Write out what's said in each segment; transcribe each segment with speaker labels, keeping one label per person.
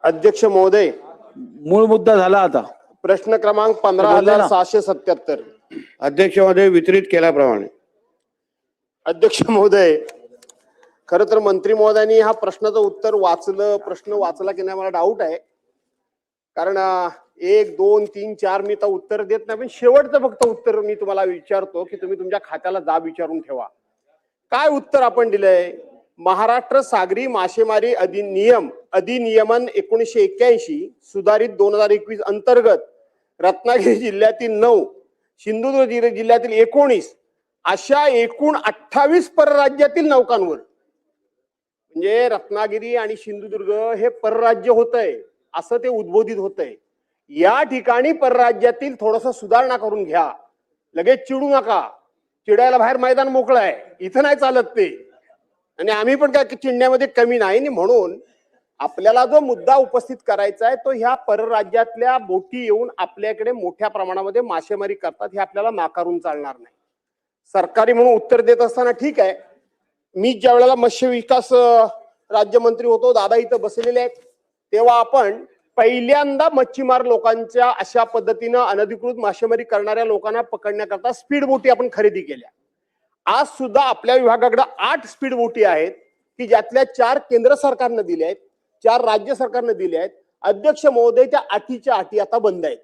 Speaker 1: अध्यक्ष महोदय,
Speaker 2: मूळ मुद्दा झाला आता.
Speaker 1: प्रश्न क्रमांक 15,677.
Speaker 3: अध्यक्ष महोदय वितरित केल्याप्रमाणे.
Speaker 1: अध्यक्ष महोदय, खर तर मंत्री महोदयांनी हा प्रश्नाचं उत्तर वाचलं, प्रश्न वाचला की नाही मला डाऊट आहे. कारण 1, 2, 3, 4 मी तर उत्तर देत नाही, पण शेवटचं फक्त उत्तर मी तुम्हाला विचारतो की तुम्ही तुमच्या खात्याला जाब विचारून ठेवा. काय उत्तर आपण दिलंय? महाराष्ट्र सागरी मासेमारी अधिनियमन 1981 सुधारित 2021 अंतर्गत रत्नागिरी जिल्ह्यातील 9, सिंधुदुर्ग जिल्ह्यातील 19 अशा एकूण 28 परराज्यातील नौकांवर, म्हणजे रत्नागिरी आणि सिंधुदुर्ग हे परराज्य होतंय असं ते उद्बोधित होतंय. या ठिकाणी परराज्यातील थोडस सुधारणा करून घ्या, लगेच चिडू नका. चिडायला बाहेर मैदान मोकळं आहे, इथं नाही चालत ते. आणि आम्ही पण काय चिडण्यामध्ये कमी नाही. म्हणून आपल्याला जो मुद्दा उपस्थित करायचा आहे तो ह्या परराज्यातल्या बोटी येऊन आपल्याकडे मोठ्या प्रमाणामध्ये मासेमारी करतात हे आपल्याला नाकारून चालणार नाही. सरकारी म्हणून उत्तर देत असताना ठीक आहे, मी ज्या वेळेला मत्स्य विकास राज्यमंत्री होतो, दादा इथं बसलेले आहेत, तेव्हा आपण पहिल्यांदा मच्छीमार लोकांच्या अशा पद्धतीनं अनधिकृत मासेमारी करणाऱ्या लोकांना पकडण्याकरता स्पीड बोटी आपण खरेदी केल्या. आज सुद्धा आपल्या विभागाकडे 8 स्पीड बोटी आहेत की ज्यातल्या 4 केंद्र सरकारनं दिल्या आहेत, 4 राज्य सरकारनं दिल्या आहेत. अध्यक्ष महोदय, त्या 8च्या 8 आता बंद आहेत.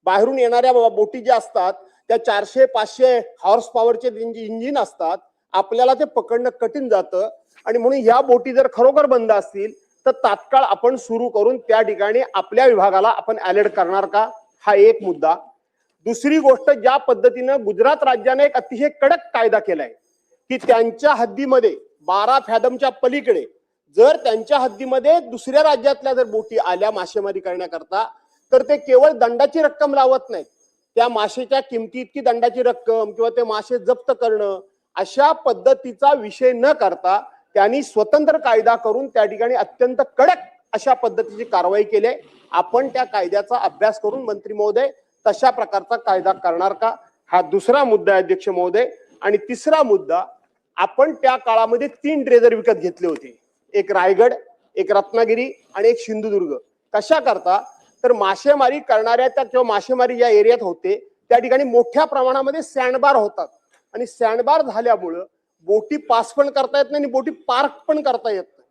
Speaker 1: बाहेरून येणाऱ्या बोटी ज्या असतात त्या 400-500 हॉर्स पॉवरचे इंजिन असतात, आपल्याला ते पकडणं कठीण जातं. आणि म्हणून ह्या बोटी जर खरोखर बंद असतील तर तात्काळ आपण सुरू करून त्या ठिकाणी आपल्या विभागाला आपण अलर्ट करणार का, हा एक मुद्दा. दुसरी गोष्ट, ज्या पद्धतीनं गुजरात राज्याने एक अतिशय कडक कायदा केलाय की त्यांच्या हद्दीमध्ये 12 फॅदमच्या पलीकडे जर त्यांच्या हद्दीमध्ये दुसऱ्या राज्यातल्या जर बोटी आल्या मासेमारी करण्याकरता तर ते केवळ दंडाची रक्कम लावत नाहीत, त्या मासेच्या किमती इतकी दंडाची रक्कम किंवा ते मासे जप्त करणं अशा पद्धतीचा विषय न करता त्यांनी स्वतंत्र कायदा करून त्या ठिकाणी अत्यंत कडक अशा पद्धतीची कारवाई केली. आपण त्या कायद्याचा अभ्यास करून मंत्री महोदय तशा प्रकारचा कायदा करणार का, हा दुसरा मुद्दा आहे अध्यक्ष महोदय. आणि तिसरा मुद्दा, आपण त्या काळामध्ये 3 ड्रेजर विकत घेतले होते, एक रायगड, एक रत्नागिरी आणि एक सिंधुदुर्ग. कशा करता तर मासेमारी करणाऱ्या त्या किंवा मासेमारी ज्या एरियात होते त्या ठिकाणी मोठ्या प्रमाणामध्ये सँडबार होतात आणि सँडबार झाल्यामुळं बोटी पास पण करता येत नाही आणि बोटी पार्क पण करता येत नाही,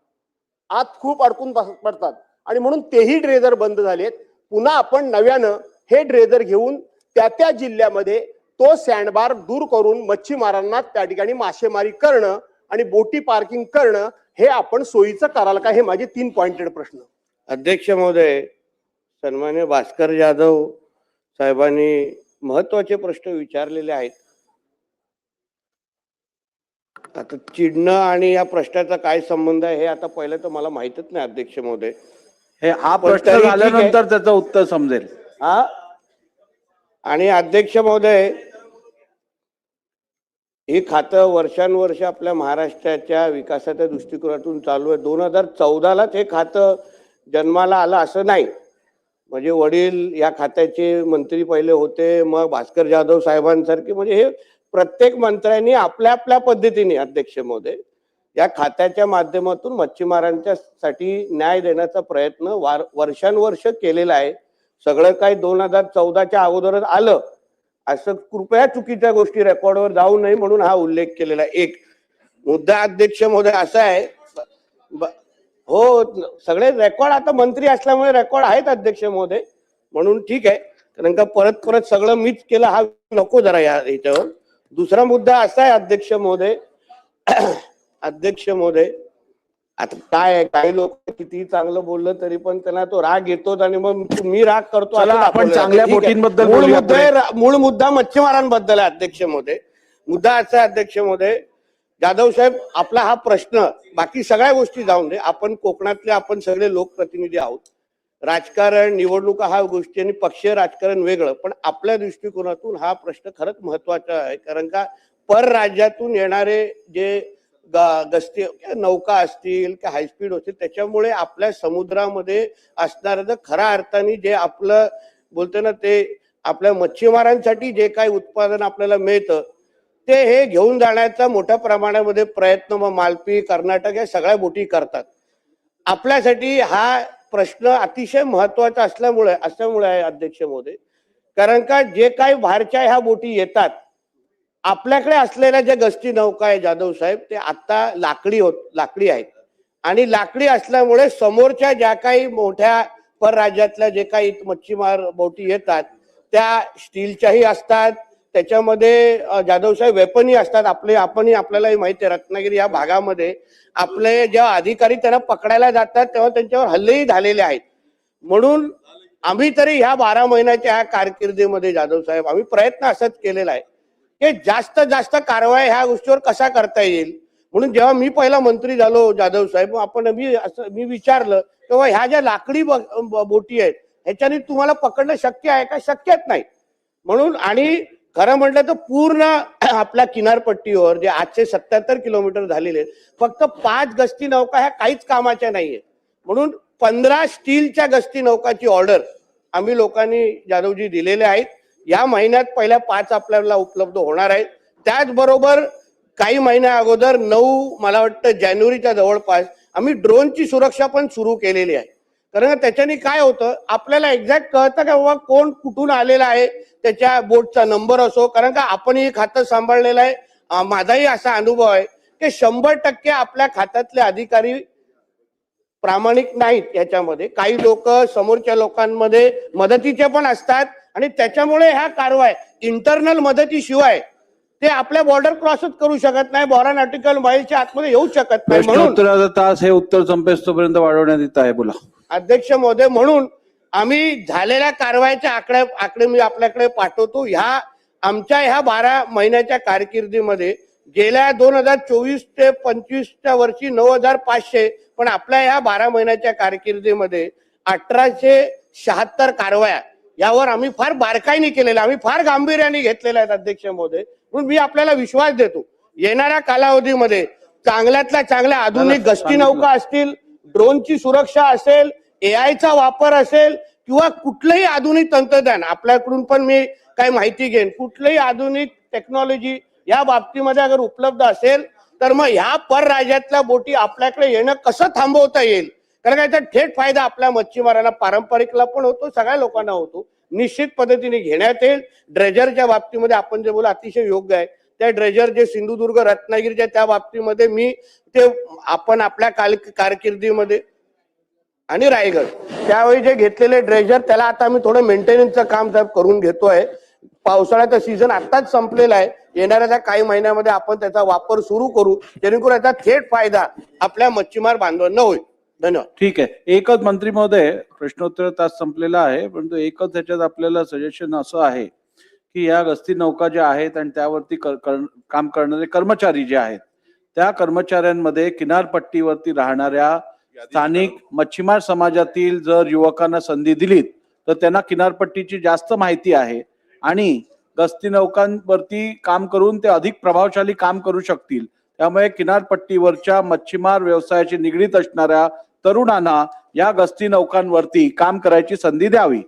Speaker 1: आत खूप अडकून पडतात. आणि म्हणून तेही ड्रेजर बंद झालेत. पुन्हा आपण नव्यानं हे ड्रेजर घेऊन त्या जिल्ह्यामध्ये तो सँडबार दूर करून मच्छीमारांना त्या ठिकाणी मासेमारी करणं आणि बोटी पार्किंग करणं हे आपण सोयीचं कराल का, हे माझे 3 पॉइंटेड प्रश्न.
Speaker 3: अध्यक्ष महोदय, सन्मान्य भास्कर जाधव साहेबांनी महत्वाचे प्रश्न विचारलेले आहेत. आता चिडणं आणि या प्रश्नाचा काय संबंध आहे हे आता पहिलं तर मला माहितच नाही अध्यक्ष महोदय.
Speaker 2: हे हा प्रश्न झाल्यानंतर त्याचं उत्तर समजेल.
Speaker 3: हा, आणि अध्यक्ष महोदय, हे खातं वर्षानुवर्ष आपल्या महाराष्ट्राच्या विकासाच्या दृष्टिकोनातून चालू आहे. 2014लाच हे खातं जन्माला आलं असं नाही. म्हणजे वडील या खात्याचे मंत्री पहिले होते, मग भास्कर जाधव साहेबांसारखे, म्हणजे हे प्रत्येक मंत्र्यांनी आपल्या आपल्या पद्धतीने अध्यक्ष महोदय या खात्याच्या माध्यमातून मच्छीमारांच्या साठी न्याय देण्याचा प्रयत्न वर्षानुवर्ष केलेला आहे. सगळं काही 2014च्या अगोदरच आलं असं कृपया चुकीच्या गोष्टी रेकॉर्डवर जाऊ नये म्हणून हा उल्लेख केलेला आहे. एक मुद्दा अध्यक्ष महोदय असा आहे, हो सगळे रेकॉर्ड आता मंत्री असल्यामुळे रेकॉर्ड आहेत अध्यक्ष महोदय, म्हणून ठीक आहे, कारण का परत परत सगळं मीच केलं हा नको जरा याच्यावर. दुसरा मुद्दा असा आहे अध्यक्ष महोदय, अध्यक्ष महोदय आता काय आहे, काही लोक किती चांगलं बोललं तरी पण त्यांना तो राग येतोच आणि मग मी राग करतो.
Speaker 2: आपण चांगल्या बोटींबद्दल
Speaker 3: मूळ मुद्दा मच्छीमारांबद्दल आहे अध्यक्ष महोदय. मुद्दा असा आहे अध्यक्ष महोदय, जाधव साहेब आपला हा प्रश्न, बाकी सगळ्या गोष्टी जाऊन दे, आपण कोकणातले आपण सगळे लोकप्रतिनिधी आहोत. राजकारण, निवडणुका हा गोष्टी आणि पक्षीय राजकारण वेगळं, पण आपल्या दृष्टिकोनातून हा प्रश्न खरंच महत्वाचा आहे. कारण का परराज्यातून येणारे जे गस्ती नौका असतील की हायस्पीड असतील त्याच्यामुळे आपल्या समुद्रामध्ये असणारं खऱ्या अर्थाने जे आपलं बोलतो ना ते आपल्या मच्छीमारांसाठी जे काही उत्पादन आपल्याला मिळतं ते हे घेऊन जाण्याचा मोठ्या प्रमाणामध्ये प्रयत्न मग मालपी, कर्नाटक या सगळ्या बोटी करतात. आपल्यासाठी हा प्रश्न अतिशय महत्वाचा असल्यामुळे आहे अध्यक्ष महोदय. कारण का जे काही बाहेरच्या ह्या बोटी येतात, आपल्याकडे असलेल्या ज्या गस्ती नौका आहे जाधव साहेब, ते आता लाकडी आहेत आणि लाकडी असल्यामुळे समोरच्या ज्या काही मोठ्या परराज्यातल्या जे काही मच्छीमार बोटी येतात त्या स्टीलच्याही असतात, त्याच्यामध्ये जाधव साहेब वेपनही असतात. आपल्यालाही माहिती आहे रत्नागिरी या भागामध्ये आपले जेव्हा अधिकारी त्यांना पकडायला जातात तेव्हा त्यांच्यावर हल्लेही झालेले आहेत. म्हणून आम्ही तरी ह्या 12 महिन्याच्या ह्या कारकिर्दीमध्ये जाधव साहेब आम्ही प्रयत्न असंच केलेला आहे की जास्त जास्त कारवाई ह्या गोष्टीवर कसा करता येईल. म्हणून जेव्हा मी पहिला मंत्री झालो जाधव साहेब, मी विचारलं तेव्हा ह्या ज्या लाकडी बोटी आहेत ह्याच्याने तुम्हाला पकडणं शक्य आहे का? शक्यच नाही. म्हणून आणि खरं म्हटलं तर पूर्ण आपल्या किनारपट्टीवर जे 877 किलोमीटर झालेले आहेत, फक्त 5 गस्ती नौका ह्या काहीच कामाच्या नाहीये. म्हणून 15 स्टीलच्या गस्ती नौकाची ऑर्डर आम्ही लोकांनी जाधवजी दिलेले आहेत. या महिन्यात पहिल्या 5 आपल्याला उपलब्ध होणार आहेत. त्याचबरोबर काही महिन्या अगोदर 9 मला वाटतं जानेवारीच्या जवळपास आम्ही ड्रोनची सुरक्षा पण सुरू केलेली आहे. कारण त्याच्याने काय होतं आपल्याला एक्झॅक्ट कळतं का बाबा कोण कुठून आलेला आहे, त्याच्या बोटचा नंबर असो. कारण का आपणही खातं सांभाळलेलं आहे. माझाही असा अनुभव आहे की 100% आपल्या खात्यातले अधिकारी प्रामाणिक नाहीत. याच्यामध्ये काही लोक समोरच्या लोकांमध्ये मदतीचे पण असतात आणि त्याच्यामुळे ह्या कारवाई इंटरनल मदतीशिवाय ते आपल्या बॉर्डर क्रॉसच करू शकत नाही, बॉर्डर आर्टिकल माईलच्या आतमध्ये येऊ शकत नाही. म्हणून
Speaker 2: प्रश्नोत्तराचा तास हे उत्तर संपेस्तोपर्यंत वाढवण्यात येत आहे. बोला
Speaker 3: अध्यक्ष महोदय. म्हणून आम्ही झालेल्या कारवाईचे आकडे मी आपल्याकडे पाठवतो. आमच्या ह्या 12 महिन्याच्या कारकिर्दीमध्ये गेल्या 2024 ते 25च्या वर्षी 9,500, पण आपल्या ह्या 12 महिन्याच्या कारकिर्दीमध्ये 1876 कारवाया यावर आम्ही फार बारकाईने केलेल्या, आम्ही फार गांभीर्याने घेतलेल्या आहेत अध्यक्ष महोदय. म्हणून मी आपल्याला विश्वास देतो येणाऱ्या कालावधीमध्ये चांगल्यातल्या चांगल्या आधुनिक गस्ती नौका असतील, ड्रोनची सुरक्षा असेल, एआयचा वापर असेल किंवा कुठलंही आधुनिक तंत्रज्ञान आपल्याकडून पण मी काही माहिती घेईन, कुठलंही आधुनिक टेक्नॉलॉजी या बाबतीमध्ये अगर उपलब्ध असेल तर मग ह्या परराज्यातल्या बोटी आपल्याकडे येणं कसं थांबवता येईल. कारण याचा थेट फायदा आपल्या मच्छीमारांना पारंपरिकला पण होतो, सगळ्या लोकांना होतो. निश्चित पद्धतीने घेण्यात येईल. ड्रेजरच्या बाबतीमध्ये आपण जे बोला अतिशय योग्य आहे. त्या ड्रेजर जे सिंधुदुर्ग रत्नागिरीच्या त्या बाबतीमध्ये मी ते आपण आपल्या कारकिर्दीमध्ये आणि रायगड त्यावेळी जे घेतलेले ड्रेजर त्याला आता आम्ही थोडं मेंटेनन्सचं काम करून घेतोय. पावसाळ्याचा सीझन आताच संपलेला आहे. येणाऱ्या काही महिन्यामध्ये आपण त्याचा वापर सुरू करू जेणेकरून याचा थेट फायदा आपल्या मच्छीमार बांधवांना होईल. धन्यवाद.
Speaker 2: ठीक आहे. एकच मंत्री महोदय, प्रश्नोत्तर तास संपलेला आहे, परंतु एकच त्याच्यात आपल्याला सजेशन असं आहे की या गस्ती नौका ज्या आहेत आणि त्यावरती काम करणारे कर्मचारी जे आहेत त्या कर्मचाऱ्यांमध्ये किनारपट्टीवरती राहणाऱ्या स्थानिक मच्छीमार समाजातील जर युवकांना संधी दिलीत तर त्यांना किनारपट्टीची जास्त माहिती आहे आणि गस्ती नौकांवरती काम करून ते अधिक प्रभावशाली काम करू शकतील. त्यामुळे किनारपट्टीवरच्या मच्छीमार व्यवसायाशी निगडीत असणाऱ्या तरुणांना या गस्ती नौकांवरती काम करायची संधी द्यावी.